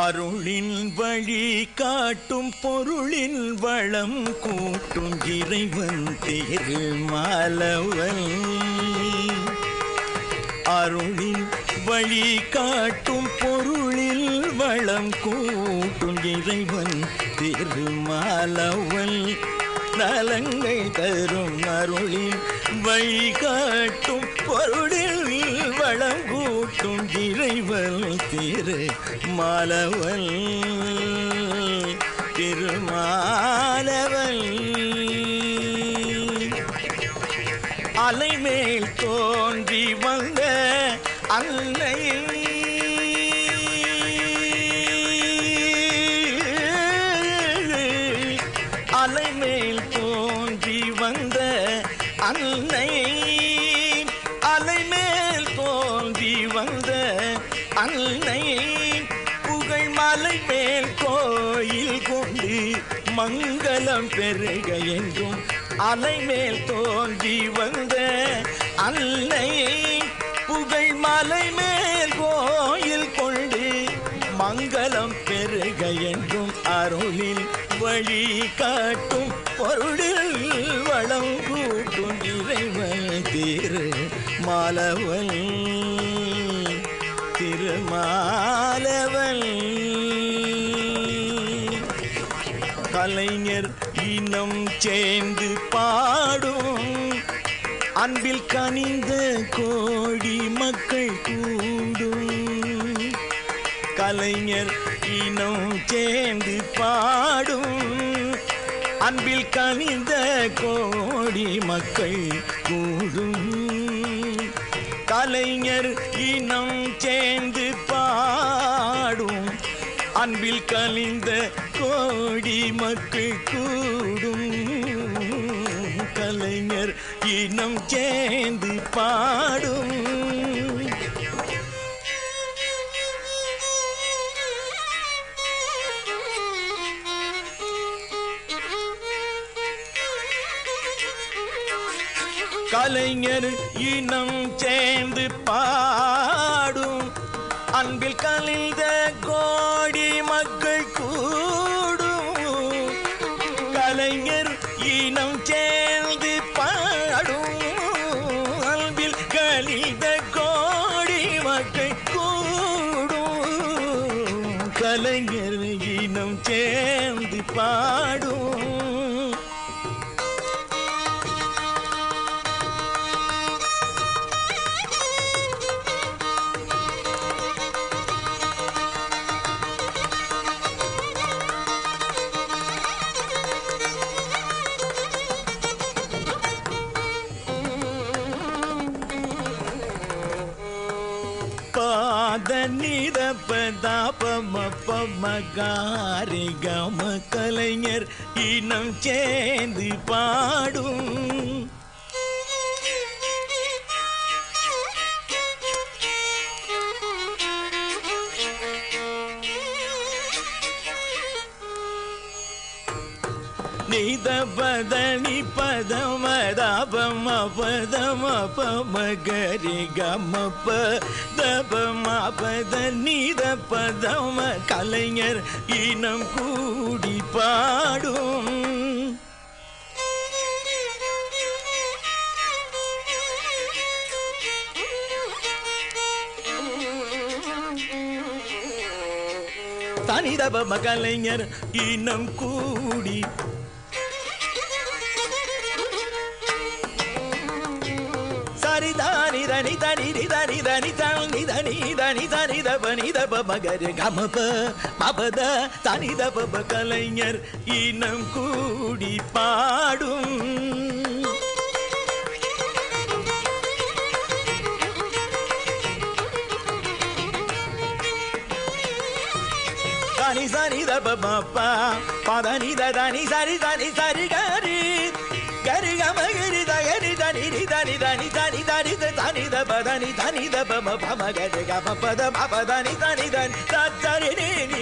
அருளின் வழி காட்டும் பொருளின் வளம் கூட்டும் இறைவன் திருமாலவன். அருளின் வழி காட்டும் பொருளில் வளம் கூட்டும் இறைவன் திருமாலவன். நலங்கள் தரும் அருளின் வழி காட்டும் பொருளில் வளம் கூட்டும் இறைவன் திருமாலவன். திருமாலவன் அலைமேல் தோன்றி வந்த அன்னை அலைமேல் தோன்றி வந்த அன்னை அலைமேல் தோன்றி வந்த அன்னை புகழ் மலை மேல் கோயில் கொண்டு மங்களம் பெருக என்றும் அலைமேல் தோன்றி வந்த அன்னை புகழ் மலை மேல் கோயில் கொண்டு மங்களம் பெருக என்றும் அருளில் வழி காட்டும் பொருளில் வளம் கூட்டும் இறைவன் திருமாலவன். திருமாலவன் கலைஞர் இனம் சேர்ந்து பாடும் அன்பில் கனிந்த கோடி மக்கள் கூடும். கலைஞர் இனம் சேர்ந்து பாடும் அன்பில் கனிந்த கோடி மக்கள் கூடும். கலைஞர் இனம் சேர்ந்து பாடும் அன்பில் கனிந்த கோடி மக்கள் கூடும். கலைஞர் இனம் சேர்ந்து பாடும். கலைஞர் இனம் சேர்ந்து பாடும், அன்பில் கலிந்த கோடி மக்கள் கூடும். கலைஞர் இனம் சேர்ந்து பாடும், அன்பில் கலிந்த கோடி மக்கள் கூடும். கலைஞர் இனம் சேர்ந்து பாடும். பாத நித பதாப மப்ப மகாரி கம கலைஞர் இனம் சேர்ந்து பாடும். நித பதனி பதம தாபம பதம பமகரி கம பதபம பத நித பதம கலைஞர் இனம் கூடி பாடும். தனிதபம கலைஞர் இனம் கூடி சரிதானி தனி தனி தனி தனி தனி தனி தனி தனி தப நிதப மகர கமப மபத தனி தப கலைஞர் இனம் கூடி பாடும். தனி சனி தப மப்பா பதனி தனி சரி தனி சரி கரி கரி கமகரி தகரி தனி தனி தனி தனி தனி தனி தப தனி தனி தப மபமகர கமபத மபதனி தனி தனி தரி நீ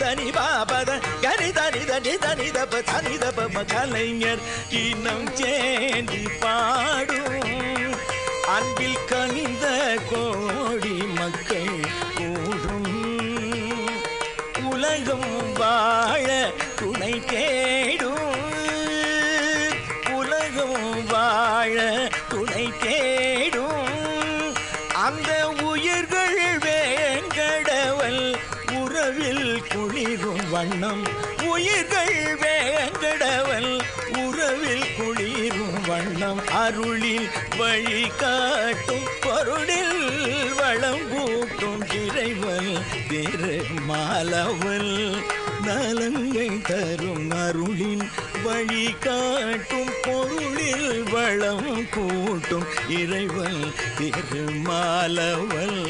தனி பாபத கரி தனி தனி தனி தப தனி தப கலைஞர் இனம் சேர்ந்து பாடும். அன்பில் கனிந்த கோடி மக்கள் கூடும். உலகம் வாழ துணை தேடும். உலகம் வாழ துணை தேடும். அந்த உயிர்கள் வேங்கடவல் உறவில் குளிரும் வண்ணம். உயிர்கள் வேங்கடவல் உறவில் குளிரும் வண்ணம். அருளில் வழி காட்டும் பொருளில் வளம் கூட்டும் இறைவன் திருமாலவல். நலங்கள் தரும் அருளின் வழி காட்டும் பொருளில் வளம் கூட்டும் இறைவன் திருமாலவல்.